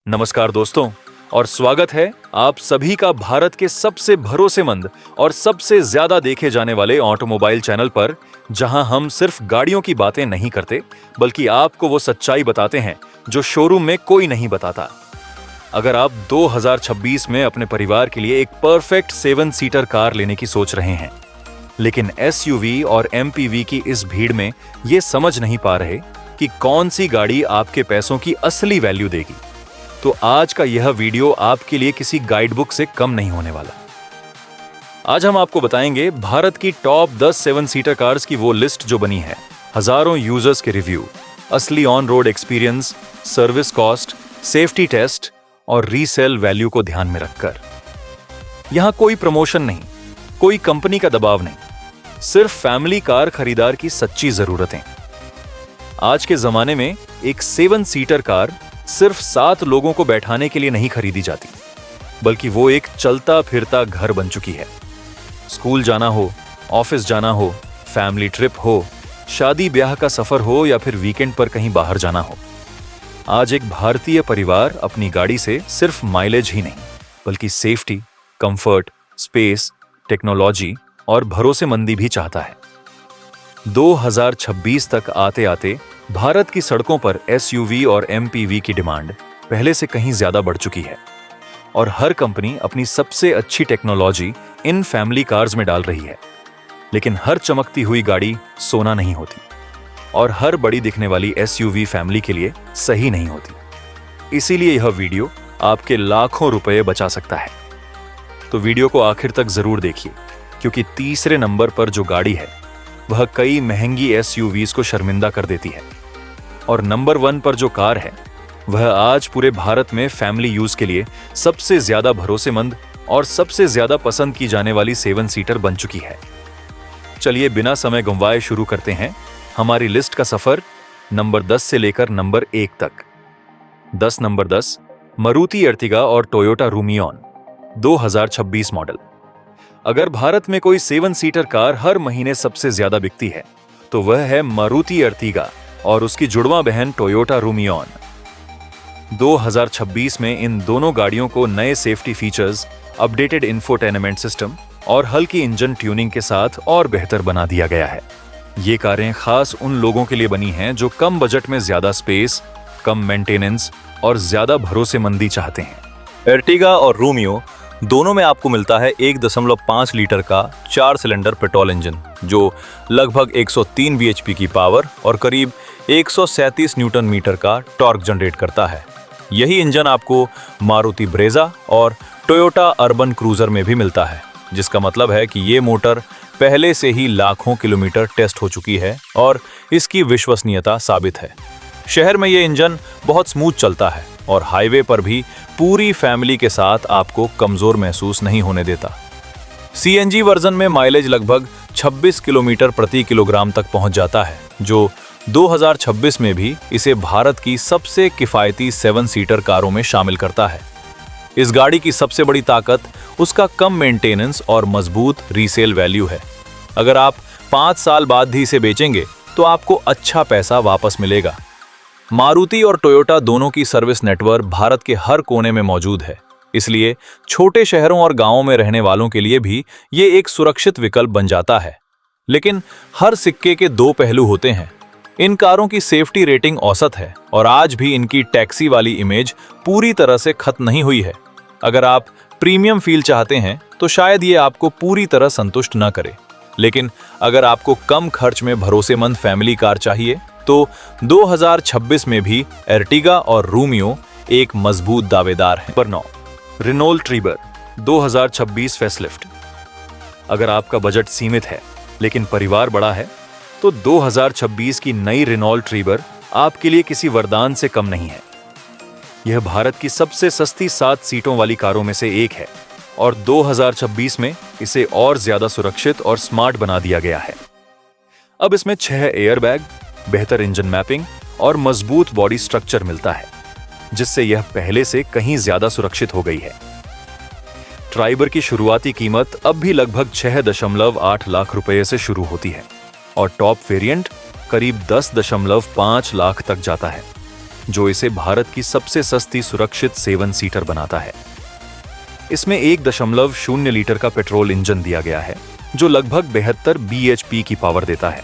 नमस्कार दोस्तों, और स्वागत है आप सभी का भारत के सबसे भरोसेमंद और सबसे ज्यादा देखे जाने वाले ऑटोमोबाइल चैनल पर, जहां हम सिर्फ गाड़ियों की बातें नहीं करते बल्कि आपको वो सच्चाई बताते हैं जो शोरूम में कोई नहीं बताता। अगर आप 2026 में अपने परिवार के लिए एक परफेक्ट 7 सीटर कार लेने की सोच रहे हैं, लेकिन एसयूवी और एमपीवी की इस भीड़ में ये समझ नहीं पा रहे कि कौन सी गाड़ी आपके पैसों की असली वैल्यू देगी, तो आज का यह वीडियो आपके लिए किसी गाइड बुक से कम नहीं होने वाला। आज हम आपको बताएंगे भारत की टॉप 10 7 सीटर कार्स की वो लिस्ट जो बनी है हजारों यूजर्स के रिव्यू, असली on road experience, service cost, safety test और रीसेल वैल्यू को ध्यान में रखकर। यहां कोई प्रमोशन नहीं, कोई कंपनी का दबाव नहीं, सिर्फ फैमिली कार खरीदार की सच्ची जरूरतें। आज के जमाने में एक 7 सीटर कार सिर्फ 7 लोगों को बैठाने के लिए नहीं खरीदी जाती, बल्कि वो एक चलता फिरता घर बन चुकी है। स्कूल जाना हो, ऑफिस जाना हो, फैमिली ट्रिप हो, शादी ब्याह का सफर हो या फिर वीकेंड पर कहीं बाहर जाना हो, आज एक भारतीय परिवार अपनी गाड़ी से सिर्फ माइलेज ही नहीं बल्कि सेफ्टी, कंफर्ट, स्पेस, टेक्नोलॉजी और भरोसेमंदी भी चाहता है। 2026 तक आते आते भारत की सड़कों पर एसयूवी और एमपीवी की डिमांड पहले से कहीं ज्यादा बढ़ चुकी है और हर कंपनी अपनी सबसे अच्छी टेक्नोलॉजी इन फैमिली कार्स में डाल रही है। लेकिन हर चमकती हुई गाड़ी सोना नहीं होती और हर बड़ी दिखने वाली एसयूवी फैमिली के लिए सही नहीं होती। इसीलिए यह वीडियो आपके लाखों रुपए बचा सकता है। तो वीडियो को आखिर तक जरूर देखिए, क्योंकि तीसरे नंबर पर जो गाड़ी है वह कई महंगी एसयूवीज को शर्मिंदा कर देती है, और नंबर 1 पर जो कार है वह आज पूरे भारत में फैमिली यूज के लिए सबसे ज्यादा भरोसेमंद और सबसे ज्यादा पसंद की जाने वाली 7 सीटर बन चुकी है। चलिए बिना समय गंवाए शुरू करते हैं हमारी लिस्ट का सफर नंबर 10 से लेकर नंबर 1 तक। नंबर 10, मारुति अर्टिगा और टोयोटा रूमियॉन 2026 मॉडल। अगर भारत में कोई 7 सीटर कार हर महीने सबसे ज्यादा बिकती है तो वह है मारुति अर्टिगा और उसकी जुड़वां बहन टोयोटा रूमियॉन। 2026 में इन दोनों गाड़ियों को नए safety features, updated infotainment system और हल्की इंजन ट्यूनिंग के साथ और बेहतर बना दिया गया है। ये कारें खास उन लोगों के लिए बनी हैं जो कम बजट में ज्यादा स्पेस, कम मेंटेनेंस और ज्यादा भरोसेमंदी चाहते हैं। अर्टिगा और रूमियो दोनों में आपको मिलता है 1.5 लीटर का 4 सिलेंडर पेट्रोल इंजन जो लगभग 103 bhp की पावर और करीब 137 न्यूटन मीटर का टॉर्क जनरेट करता है। यही इंजन आपको मारुति ब्रेजा और टोयोटा अर्बन क्रूजर में भी मिलता है, जिसका मतलब है कि ये मोटर पहले से ही लाखों किलोमीटर टेस्ट हो चुकी है और इसकी विश्वसनीयता साबित है। शहर में ये इंजन बहुत स्मूथ चलता है और हाईवे पर भी पूरी फैमिली के साथ आपको कमजोर महसूस नहीं होने देता। सीएनजी वर्जन में माइलेज लगभग 26 किलोमीटर प्रति किलोग्राम तक पहुंच जाता है, जो 2026 में भी इसे भारत की सबसे किफायती 7 सीटर कारों में शामिल करता है। इस गाड़ी की सबसे बड़ी ताकत उसका कम मेंटेनेंस और मजबूत रीसेल वैल्यू है। अगर आप 5 साल बाद भी इसे बेचेंगे तो आपको अच्छा पैसा वापस मिलेगा। मारुति और टोयोटा दोनों की सर्विस नेटवर्क भारत के हर कोने में मौजूद है, इसलिए छोटे शहरों और गांवों में रहने वालों के लिए भी ये एक सुरक्षित विकल्प बन जाता है। लेकिन हर सिक्के के 2 पहलू होते हैं। इन कारों की सेफ्टी रेटिंग औसत है और आज भी इनकी टैक्सी वाली इमेज पूरी तरह से खत्म नहीं हुई है। अगर आप प्रीमियम फील चाहते हैं तो शायद ये आपको पूरी तरह संतुष्ट न करे, लेकिन अगर आपको कम खर्च में भरोसेमंद फैमिली कार चाहिए तो 2026 में भी अर्टिगा और रूमियो एक मजबूत दावेदार है। Number 9, Renault Triber 2026 facelift. अगर आपका बजट सीमित है लेकिन परिवार बड़ा है तो 2026 की नई रेनॉल्ट ट्रीबर आपके लिए किसी वरदान से कम नहीं है। यह भारत की सबसे सस्ती 7 सीटों वाली कारों में से एक है और 2026 में इसे और ज्यादा सुरक्षित और स्मार्ट बना दिया गया है। अब इसमें 6 एयरबैग, बेहतर इंजन मैपिंग और मजबूत बॉडी स्ट्रक्चर मिलता है, जिससे यह पहले से कहीं ज्यादा सुरक्षित हो गई है। ट्राइबर की शुरुआती कीमत अब भी लगभग 6.8 लाख रुपए से शुरू होती है और टॉप वेरिएंट करीब 10.5 लाख तक जाता है। जो इसे भारत की सबसे सस्ती सुरक्षित 7 सीटर बनाता है। इसमें 1.0 लीटर का पेट्रोल इंजन दिया गया है जो लगभग 72 bhp की पावर देता है।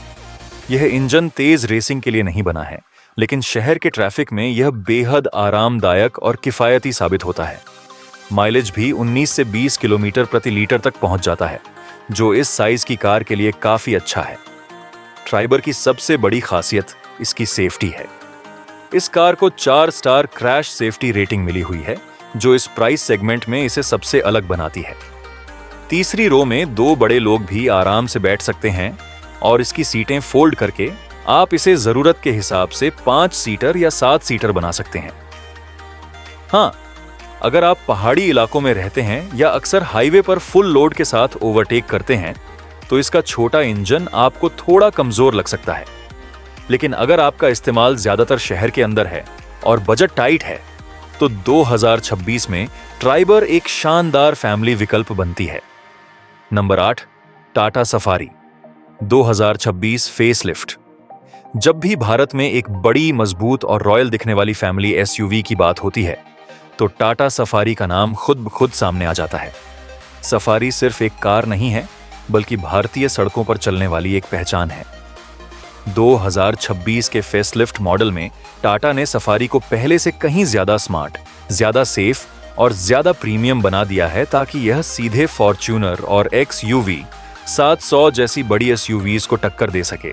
यह इंजन तेज रेसिंग के लिए नहीं बना है, लेकिन शहर के ट्रैफिक में यह बेहद आरामदायक और किफायती साबित होता है। माइलेज भी 19 से 20 किलोमीटर प्रति लीटर तक पहुंच जाता है, जो इस साइज की कार के लिए काफी अच्छा है। ट्राइबर की सबसे बड़ी खासियत इसकी सेफ्टी है। इस कार को 4 स्टार क्रैश सेफ्टी रेटिंग मिली हुई है, जो इस प्राइस सेगमेंट में इसे सबसे अलग बनाती है। तीसरी रो में 2 बड़े लोग भी आराम से बैठ सकते हैं और इसकी सीटें फोल्ड करके आप इसे जरूरत के हिसाब से 5 सीटर या 7 सीटर बना सकते हैं। हाँ, अगर आप पहाड़ी इलाकों में रहते हैं या अक्सर हाईवे पर फुल लोड के साथ ओवरटेक करते हैं, तो इसका छोटा इंजन आपको थोड़ा कमजोर लग सकता है। लेकिन अगर आपका इस्तेमाल ज्यादातर शहर के अंदर है और बजट टाइट है, तो 2026 में ट्राइबर एक शानदार फैमिली विकल्प बनती है। Number 8, Tata safari 2026 facelift. जब भी भारत में एक बड़ी, मजबूत और रॉयल दिखने वाली फैमिली एसयूवी की बात होती है, तो टाटा सफारी का नाम खुद ब खुद सामने आ जाता है। सफारी सिर्फ एक कार नहीं है, बल्कि भारतीय सड़कों पर चलने वाली एक पहचान है। 2026 के फेसलिफ्ट मॉडल में टाटा ने सफारी को पहले से कहीं ज्यादा स्मार्ट, ज्यादा सेफ और ज्यादा प्रीमियम बना दिया है, ताकि यह सीधे फॉर्च्यूनर और XUV 700 जैसी बड़ी एसयूवीज को टक्कर दे सके।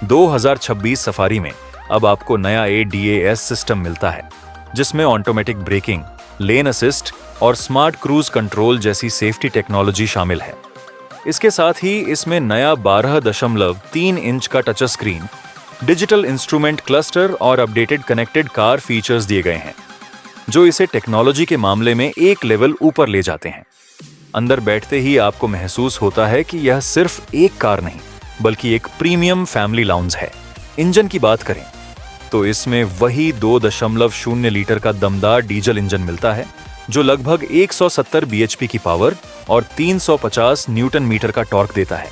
2026 सफारी में अब आपको नया ADAS सिस्टम मिलता है, जिसमें ऑटोमेटिक ब्रेकिंग, लेन असिस्ट और स्मार्ट क्रूज कंट्रोल जैसी सेफ्टी टेक्नोलॉजी शामिल है। इसके साथ ही इसमें नया 12.3 इंच का touch screen, digital instrument cluster और अपडेटेड कनेक्टेड कार फीचर्स दिए गए हैं, जो इसे टेक्नोलॉजी के मामले में एक लेवल ऊपर ले जाते हैं। अंदर बैठते ही आपको महसूस होता है कि यह सिर्फ एक कार नहीं, बल्कि एक प्रीमियम फैमिली लाउंज है। इंजन की बात करें तो इसमें वही 2.0 लीटर का दमदार डीजल इंजन मिलता है, जो लगभग 170 bhp की पावर और 350 न्यूटन मीटर का टॉर्क देता है।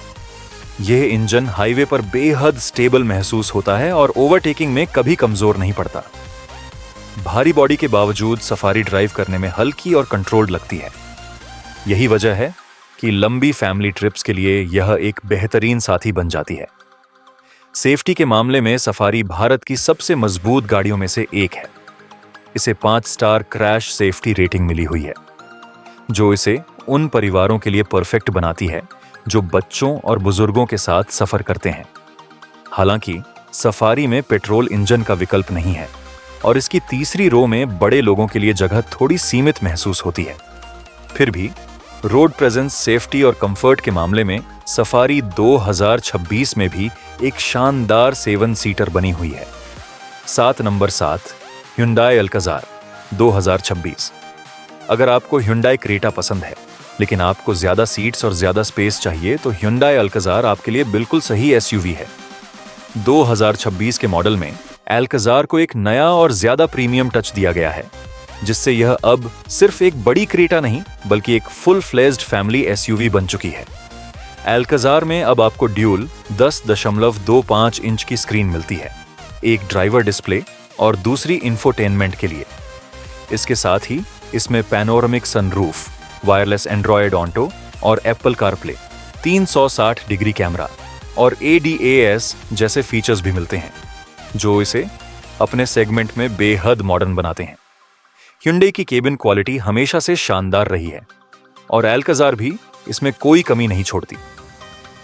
यह इंजन हाईवे पर बेहद स्टेबल महसूस होता है और ओवरटेकिंग में कभी कमजोर नहीं पड़ता। भारी बॉडी के बावजूद सफारी ड्राइव करने में हल्की और कंट्रोल्ड लगती है। यही वजह है कि लंबी फैमिली ट्रिप्स के लिए यह एक बेहतरीन साथी बन जाती है। सेफ्टी के मामले में सफारी भारत की सबसे मजबूत गाड़ियों में से एक है। इसे 5 स्टार क्रैश सेफ्टी रेटिंग मिली हुई है, जो इसे उन परिवारों के लिए परफेक्ट बनाती है जो बच्चों और बुजुर्गों के साथ सफर करते हैं। हालांकि सफारी में पेट्रोल इंजन का विकल्प नहीं है और इसकी तीसरी रो में बड़े लोगों के लिए जगह थोड़ी सीमित महसूस होती है। फिर भी रोड प्रेजेंस, सेफ्टी और कंफर्ट के मामले में सफारी 2026 में भी एक शानदार 7 सीटर बनी हुई है। Number 7, Hyundai Alcazar 2026। अगर आपको Hyundai क्रेटा पसंद है, लेकिन आपको ज्यादा सीट्स और ज्यादा स्पेस चाहिए, तो Hyundai Alcazar आपके लिए बिल्कुल सही एसयूवी है। 2026 के मॉडल में Alcazar को एक नया और ज्यादा प्रीमियम टच दिया गया है, जिससे यह अब सिर्फ एक बड़ी क्रेटा नहीं, बल्कि एक फुल फ्लेज्ड फैमिली एसयूवी बन चुकी है। Alcazar में अब आपको ड्यूल 10.25 इंच की स्क्रीन मिलती है, एक ड्राइवर डिस्प्ले और दूसरी इंफोटेनमेंट के लिए। इसके साथ ही इसमें panoramic sunroof, wireless Android auto और एप्पल कारप्ले, 360 डिग्री कैमरा और ADAS जैसे फीचर्स भी मिलते हैं, जो इसे अपने सेगमेंट में बेहद मॉडर्न बनाते हैं। Hyundai की केबिन क्वालिटी हमेशा से शानदार रही है और Alcazar भी इसमें कोई कमी नहीं छोड़ती।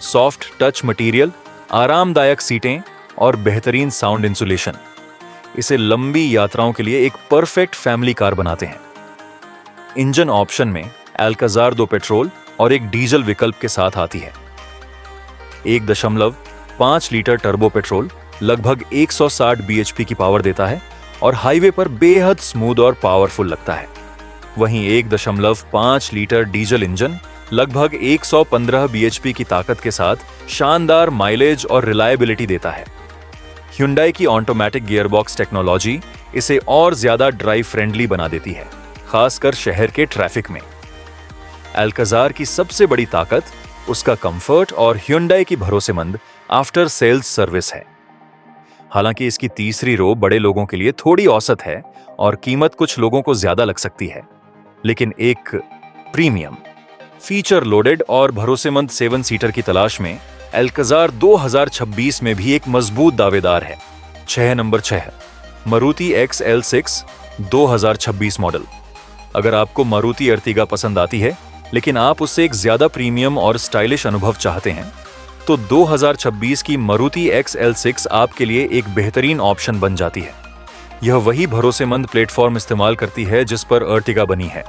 सॉफ्ट टच मटेरियल, आरामदायक सीटें और बेहतरीन साउंड इंसुलेशन इसे लंबी यात्राओं के लिए एक परफेक्ट फैमिली कार बनाते हैं। इंजन ऑप्शन में Alcazar 2 पेट्रोल और एक डीजल विकल्प के साथ आती है। 1.5 लीटर टर्बो पेट्रोल लगभग 160 bhp की पावर देता है और हाईवे पर बेहद स्मूथ और पावरफुल लगता है। वहीं 1.5 लीटर डीजल इंजन लगभग 115 bhp की ताकत के साथ शानदार माइलेज और रिलायबिलिटी देता है। Hyundai की ऑटोमेटिक गियरबॉक्स टेक्नोलॉजी इसे और ज्यादा ड्राइव फ्रेंडली बना देती है, खासकर शहर के ट्रैफिक में। Alcazar की सबसे बड़ी ताकत उसका कंफर्ट और Hyundai की भरोसेमंद आफ्टर सेल्स सर्विस है। हालांकि इसकी तीसरी रो बड़े लोगों के लिए थोड़ी औसत है और कीमत कुछ लोगों को ज्यादा लग सकती है, लेकिन एक प्रीमियम, फीचर लोडेड और भरोसेमंद 7 सीटर की तलाश में एल्कजार 2026 में भी एक मजबूत दावेदार है। 6 नंबर 6, मारुति XL6 2026 मॉडल। अगर आपको मारुति अर्टिगा पसंद आती है लेकिन आप उससे एक ज्यादा प्रीमियम और स्टाइलिश अनुभव चाहते हैं, तो 2026 की मारुति XL6 आपके लिए एक बेहतरीन ऑप्शन बन जाती है। यह वही भरोसेमंद प्लेटफॉर्म इस्तेमाल करती है जिस पर अर्टिगा बनी है,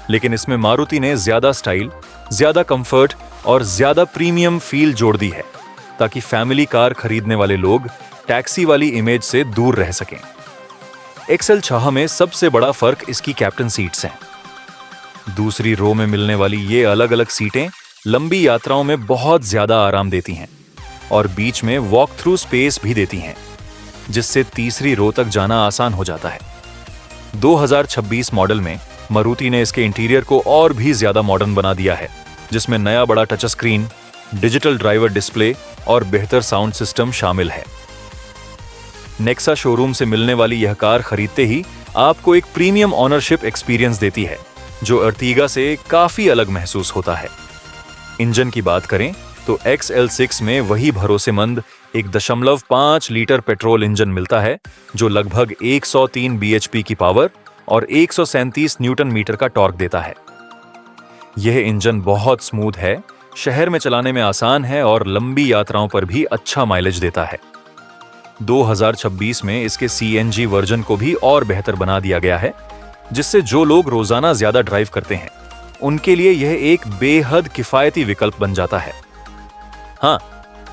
लेकिन इसमें मारुति ने ज्यादा स्टाइल, ज्यादा कंफर्ट और ज्यादा प्रीमियम फील जोड़ दी है, ताकि फैमिली कार खरीदने वाले लोग टैक्सी वाली इमेज से दूर रह सकें। XL6 में सबसे बड़ा फर्क इसकी कैप्टन सीट्स हैं। दूसरी रो में मिलने वाली ये अलग अलग सीटें लंबी यात्राओं में बहुत ज्यादा आराम देती हैं और बीच में वॉक थ्रू स्पेस भी देती हैं, जिससे तीसरी रो तक जाना आसान हो जाता है। 2026 मॉडल में मारुति ने इसके इंटीरियर को और भी ज्यादा मॉडर्न बना दिया है, जिसमें नया बड़ा touch screen, digital driver display और बेहतर साउंड सिस्टम शामिल है। नेक्सा शोरूम से मिलने वाली यह कार खरीदते ही आपको एक प्रीमियम ऑनरशिप एक्सपीरियंस देती है, जो अर्टिगा से काफी अलग महसूस होता है। इंजन की बात करें तो XL6 में वही भरोसेमंद 1.5 लीटर पेट्रोल इंजन मिलता है, जो लगभग 103 bhp की पावर और 137 न्यूटन मीटर का टॉर्क देता है। यह इंजन बहुत स्मूथ है, शहर में चलाने में आसान है और लंबी यात्राओं पर भी अच्छा माइलेज देता है। 2026 में इसके CNG वर्जन को भी और बेहतर बना दिया गया है, जिससे जो लोग रोजाना ज्यादा ड्राइव करते हैं उनके लिए यह एक बेहद किफायती विकल्प बन जाता है। हाँ,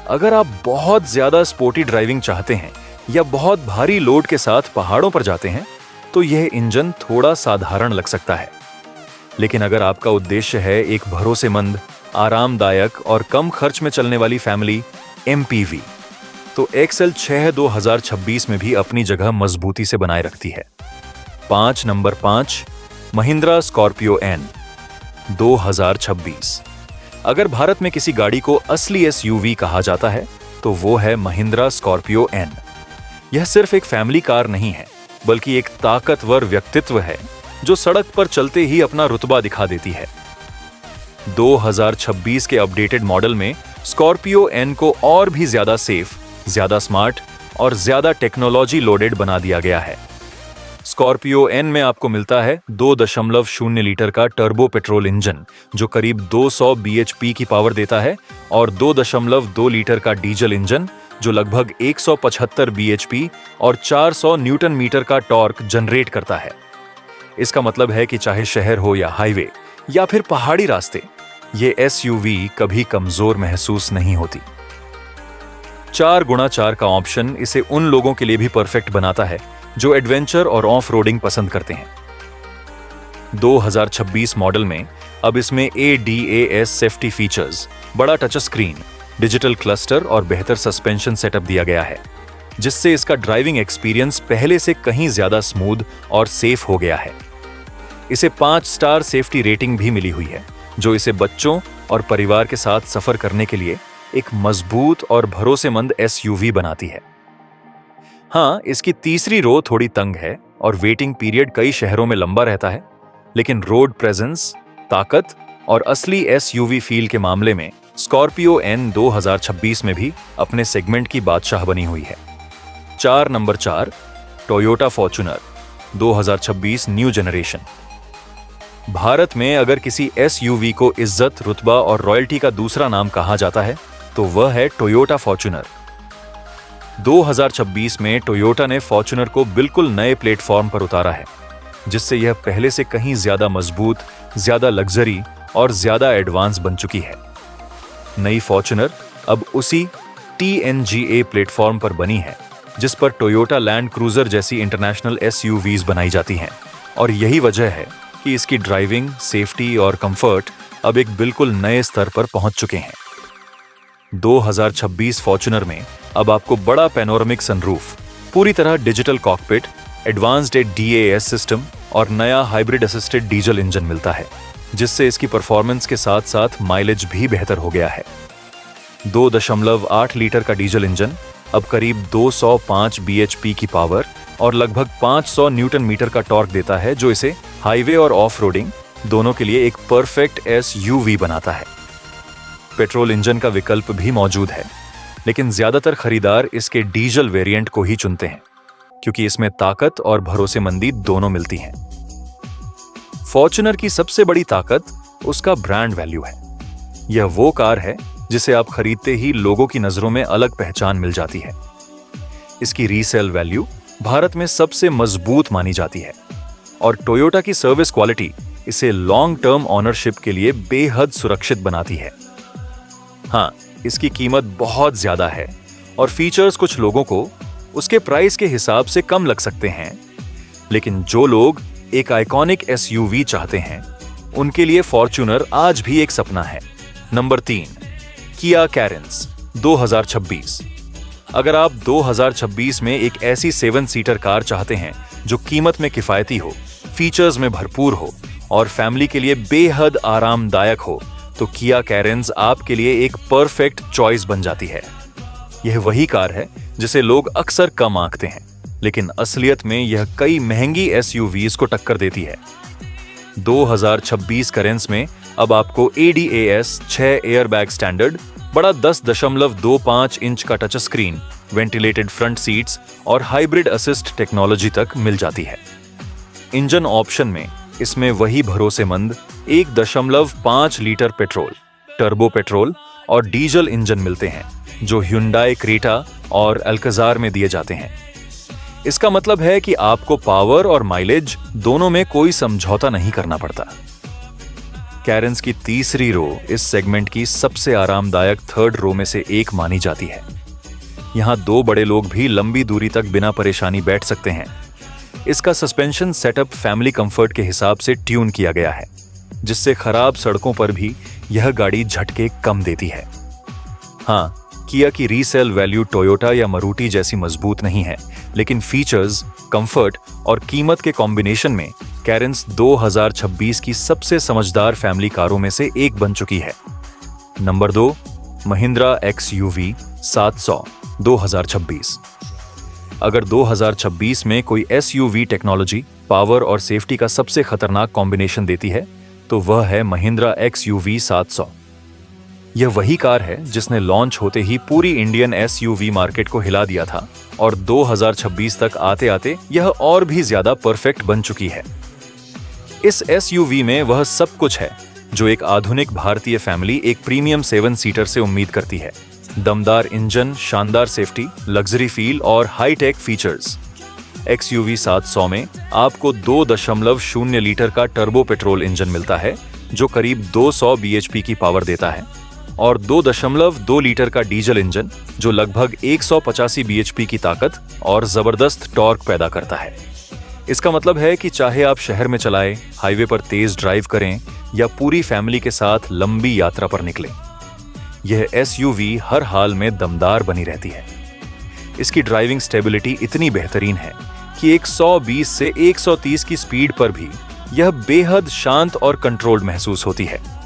अगर आप बहुत ज्यादा स्पोर्टी ड्राइविंग चाहते हैं या बहुत भारी लोड के साथ पहाड़ों पर जाते हैं, तो यह इंजन थोड़ा साधारण लग सकता है। लेकिन अगर आपका उद्देश्य है एक भरोसेमंद, आरामदायक और कम खर्च में चलने वाली फैमिली MPV, तो XL6 2026 में भी अपनी जगह मजबूती से बनाए रखती है। 5 नंबर 5, महिंद्रा स्कॉर्पियो N 2026। अगर भारत में किसी गाड़ी को असली SUV कहा जाता है तो वो है महिंद्रा स्कॉर्पियो N। यह सिर्फ एक फैमिली कार नहीं है, बल्कि एक ताकतवर व्यक्तित्व है जो सड़क पर चलते ही अपना रुतबा दिखा देती है। 2026 के अपडेटेड मॉडल में स्कॉर्पियो N को और भी ज्यादा सेफ, ज्यादा स्मार्ट और ज्यादा टेक्नोलॉजी लोडेड बना दिया गया है। स्कॉर्पियो N में आपको मिलता है 2.0 लीटर का टर्बो पेट्रोल इंजन, जो करीब 200 bhp की पावर देता है, और 2.2 लीटर का डीजल इंजन, जो लगभग 175 bhp और 400 न्यूटन मीटर का टॉर्क जनरेट करता है। इसका मतलब है कि चाहे शहर हो या हाईवे या फिर पहाड़ी रास्ते, ये SUV कभी कमजोर महसूस नहीं होती। 4x4 का ऑप्शन इसे उन लोगों के लिए भी परफेक्ट बनाता है जो एडवेंचर और ऑफ रोडिंग पसंद करते हैं। 2026 मॉडल में अब इसमें ADAS सेफ्टी फीचर्स, बड़ा टच स्क्रीन, डिजिटल क्लस्टर और बेहतर सस्पेंशन सेटअप दिया गया है, जिससे इसका ड्राइविंग एक्सपीरियंस पहले से कहीं ज्यादा स्मूथ और सेफ हो गया है। इसे 5 स्टार सेफ्टी रेटिंग भी मिली हुई है, जो इसे बच्चों और परिवार के साथ सफर करने के लिए एक मजबूत और भरोसेमंद SUV बनाती है। हाँ, इसकी तीसरी रो थोड़ी तंग है और वेटिंग पीरियड कई शहरों में लंबा रहता है, लेकिन रोड प्रेजेंस, ताकत और असली SUV फील के मामले में स्कॉर्पियो N 2026 में भी अपने सेगमेंट की बादशाह बनी हुई है। 4 number 4, Toyota Fortuner 2026 new generation. Bharat में अगर किसी SUV को इज्जत, रुतबा और रॉयल्टी का दूसरा नाम कहा जाता है तो वह है टोयोटा फॉर्च्यूनर। 2026 में टोयोटा ने फॉर्च्यूनर को बिल्कुल नए प्लेटफॉर्म पर उतारा है, जिससे यह पहले से कहीं ज्यादा मजबूत, ज्यादा लग्जरी और ज्यादा एडवांस बन चुकी है। नई फॉर्च्यूनर अब उसी TNGA प्लेटफॉर्म पर बनी है जिस पर टोयोटा लैंड क्रूजर जैसी इंटरनेशनल SUVs बनाई जाती हैं, और यही वजह है कि इसकी ड्राइविंग, सेफ्टी और कंफर्ट अब एक बिल्कुल नए स्तर पर पहुंच चुके हैं। 2026 फॉर्च्यूनर में अब आपको बड़ा पैनोरामिक सनरूफ, पूरी तरह digital cockpit, advanced DAS system और नया हाइब्रिड असिस्टेड डीजल इंजन मिलता है, जिससे इसकी परफॉर्मेंस के साथ साथ माइलेज भी बेहतर हो गया है। 2.8 लीटर का डीजल इंजन अब करीब 205 bhp की पावर और लगभग 500 न्यूटन मीटर का टॉर्क देता है, जो इसे हाईवे और ऑफ रोडिंग दोनों के लिए एक परफेक्ट एसयूवी बनाता है। पेट्रोल इंजन का विकल्प भी मौजूद है, लेकिन ज्यादातर खरीदार इसके डीजल वेरिएंट को ही चुनते हैं, क्योंकि इसमें ताकत और भरोसेमंदी दोनों मिलती हैं। फॉर्च्यूनर की सबसे बड़ी ताकत उसका ब्रांड वैल्यू है। यह वो कार है जिसे आप खरीदते ही लोगों की नजरों में अलग पहचान मिल जाती है। इसकी रीसेल वैल्यू भारत में सबसे मजबूत मानी जाती है और टोयोटा की सर्विस क्वालिटी इसे लॉन्ग टर्म ऑनरशिप के लिए बेहद सुरक्षित बनाती है। हाँ, इसकी कीमत बहुत ज्यादा है और फीचर्स कुछ लोगों को उसके प्राइस के हिसाब से कम लग सकते हैं, लेकिन जो लोग एक आइकॉनिक एसयूवी चाहते हैं उनके लिए फॉर्च्यूनर आज भी एक सपना है। नंबर 3, किया कैरेंस 2026। अगर आप 2026 में एक ऐसी 7 सीटर कार चाहते हैं जो कीमत में किफायती हो, फीचर्स में भरपूर हो और फैमिली के लिए बेहद आरामदायक हो, तो किया कैरेंस आपके लिए एक परफेक्ट चॉइस बन जाती है। यह वही कार है जिसे लोग अक्सर कम आंकते हैं, लेकिन असलियत में यह कई महंगी एसयूवीज को टक्कर देती है। 2026 कैरेंस में अब आपको ADAS 6 एयरबैग स्टैंडर्ड, बड़ा 10.25 इंच का touch screen, ventilated front seats और हाइब्रिड असिस्ट टेक्नोलॉजी तक मिल जाती है। इंजन ऑप्शन में इसमें वही भरोसेमंद 1.5 लीटर पेट्रोल, टर्बो पेट्रोल और डीजल इंजन मिलते हैं, जो ह्युंडई क्रेटा और अल्काजार में दिए जाते हैं। इसका मतलब है कि आपको पावर और माइलेज दोनों में कोई समझौता नहीं करना पड़ता। कैरेंस की तीसरी रो इस सेगमेंट की सबसे आरामदायक थर्ड रो में से एक मानी जाती है। यहां 2 बड़े लोग भी लंबी दूरी तक बिना परेशानी बैठ सकते हैं। इसका सस्पेंशन सेटअप फैमिली कंफर्ट के हिसाब से ट्यून किया गया है, जिससे खराब सड़कों पर भी यह गाड़ी झटके कम देती है। हाँ, किया की रीसेल वैल्यू टोयोटा या मारुति जैसी मजबूत नहीं है, लेकिन फीचर्स, कंफर्ट और कीमत के कॉम्बिनेशन में कैरेंस 2026 की सबसे समझदार फैमिली कारों में से एक बन चुकी है। Number 2, Mahindra XUV 700 2026। अगर 2026 में कोई एसयूवी टेक्नोलॉजी, पावर और सेफ्टी का सबसे खतरनाक कॉम्बिनेशन देती है, तो वह है महिंद्रा XUV 700। यह वही कार है जिसने लॉन्च होते ही पूरी इंडियन एसयूवी मार्केट को हिला दिया था और 2026 तक आते आते यह और भी ज्यादा परफेक्ट बन चुकी है। इस एसयूवी में वह सब कुछ है जो एक आधुनिक भारतीय फैमिली एक प्रीमियम 7 सीटर से उम्मीद करती है। दमदार इंजन, शानदार सेफ्टी, लग्जरी फील और हाई-टेक फीचर्स। XUV 700 में आपको 2.0 लीटर का टर्बो पेट्रोल इंजन मिलता है, जो करीब 200 bhp की पावर देता है, और 2.2 लीटर का डीजल इंजन जो लगभग 185 bhp की ताकत और जबरदस्त टॉर्क पैदा करता है। इसका मतलब है कि चाहे आप शहर में चलाएं, हाईवे पर तेज ड्राइव करें या पूरी फैमिली के साथ लंबी यात्रा पर निकलें, यह एसयूवी हर हाल में दमदार बनी रहती है। इसकी ड्राइविंग स्टेबिलिटी इतनी बेहतरीन है कि 120 से 130 की स्पीड पर भी यह बेहद शांत और कंट्रोल्ड महसूस होती है।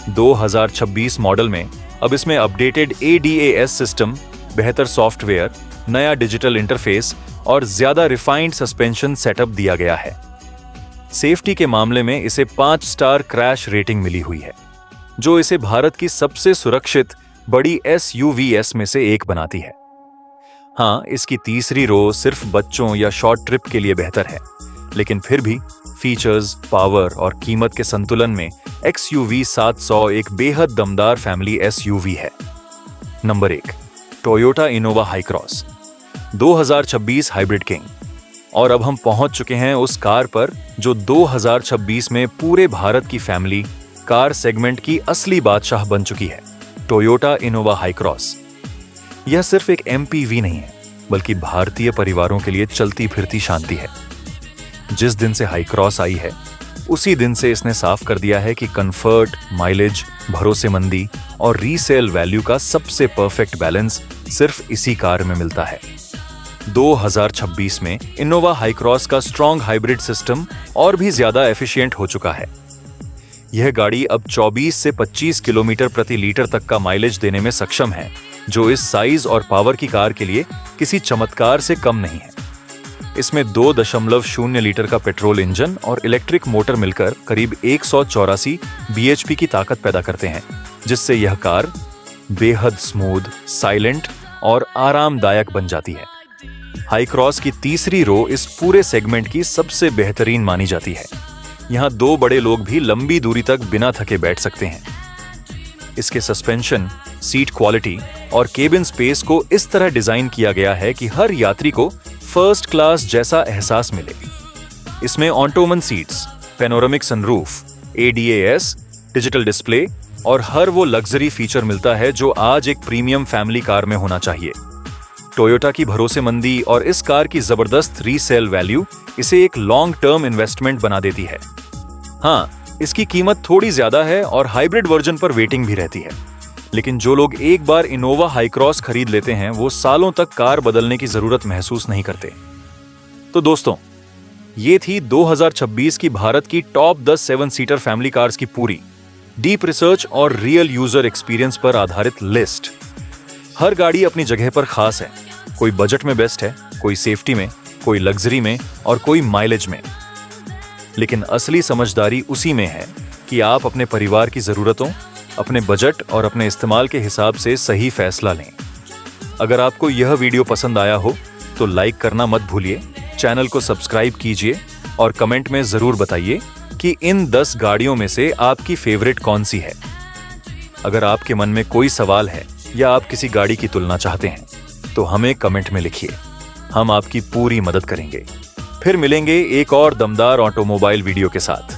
2026 मॉडल में अब इसमें अपडेटेड ADAS सिस्टम, बेहतर सॉफ्टवेयर, नया डिजिटल इंटरफेस और ज्यादा रिफाइंड सस्पेंशन सेटअप दिया गया है। सेफ्टी के मामले में इसे 5 स्टार क्रैश रेटिंग मिली हुई है, जो इसे भारत की सबसे सुरक्षित बड़ी SUVs में से एक बनाती है। हाँ, इसकी तीसरी रो सिर्फ बच्चों या शॉर्ट ट्रिप के लिए बेहतर है, लेकिन फिर भी फीचर्स, पावर और कीमत के संतुलन में XUV 700 एक बेहद दमदार फैमिली SUV है। Number 1, Toyota Innova Hycross 2026 hybrid king. और अब हम पहुंच चुके हैं उस कार पर जो 2026 में पूरे भारत की फैमिली कार सेगमेंट की असली बादशाह बन चुकी है, टोयोटा इनोवा हाईक्रॉस। यह सिर्फ एक MPV नहीं है, बल्कि भारतीय परिवारों के लिए चलती फिरती शांति है। जिस दिन से हाईक्रॉस आई है, उसी दिन से इसने साफ कर दिया है कि कंफर्ट, माइलेज, भरोसेमंदी और रीसेल वैल्यू का सबसे परफेक्ट बैलेंस सिर्फ इसी कार में मिलता है। 2026 में इनोवा हाईक्रॉस का स्ट्रॉन्ग हाइब्रिड सिस्टम और भी ज्यादा एफिशिएंट हो चुका है। यह गाड़ी अब 24 से 25 किलोमीटर प्रति लीटर तक का माइलेज देने में सक्षम है, जो इस साइज और पावर की कार के लिए किसी चमत्कार से कम नहीं है। इसमें 2.0 लीटर का पेट्रोल इंजन और इलेक्ट्रिक मोटर मिलकर करीब 184 bhp की ताकत पैदा करते हैं, जिससे यह कार बेहद स्मूथ, साइलेंट और आरामदायक बन जाती है। हाई क्रॉस की तीसरी रो इस पूरे सेगमेंट की सबसे बेहतरीन मानी जाती है। यहाँ 2 बड़े लोग भी लंबी दूरी तक बिना थके बैठ सकते हैं। इसके सस्पेंशन, सीट क्वालिटी और केबिन स्पेस को इस तरह डिजाइन किया गया है कि हर यात्री को फर्स्ट क्लास जैसा एहसास मिले। इसमें Ottoman seats, panoramic sunroof, ADAS, digital display और हर वो लग्जरी फीचर मिलता है जो आज एक प्रीमियम फैमिली कार में होना चाहिए। टोयोटा की भरोसेमंदी और इस कार की जबरदस्त रीसेल वैल्यू इसे एक लॉन्ग टर्म इन्वेस्टमेंट बना देती है। हाँ, इसकी कीमत थोड़ी ज्यादा है और हाइब्रिड वर्जन पर वेटिंग भी रहती है, लेकिन जो लोग एक बार इनोवा हाई क्रॉस खरीद लेते हैं वो सालों तक कार बदलने की जरूरत महसूस नहीं करते। तो दोस्तों, ये थी 2026 की भारत की टॉप 10 7 सीटर फैमिली कार्स की पूरी डीप रिसर्च और रियल यूजर एक्सपीरियंस पर आधारित लिस्ट। हर गाड़ी अपनी जगह पर खास है। कोई बजट में बेस्ट है, कोई सेफ्टी में, कोई लग्जरी में और कोई माइलेज में। लेकिन असली समझदारी उसी में है कि आप अपने परिवार की जरूरतों, अपने बजट और अपने इस्तेमाल के हिसाब से सही फैसला लें। अगर आपको यह वीडियो पसंद आया हो तो लाइक करना मत भूलिए, चैनल को सब्सक्राइब कीजिए और कमेंट में जरूर बताइए कि इन 10 गाड़ियों में से आपकी फेवरेट कौन सी है। अगर आपके मन में कोई सवाल है या आप किसी गाड़ी की तुलना चाहते हैं तो हमें कमेंट में लिखिए, हम आपकी पूरी मदद करेंगे। फिर मिलेंगे एक और दमदार ऑटोमोबाइल वीडियो के साथ।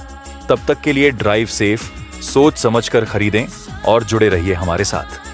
तब तक के लिए ड्राइव सेफ, सोच समझकर खरीदें और जुड़े रहिए हमारे साथ।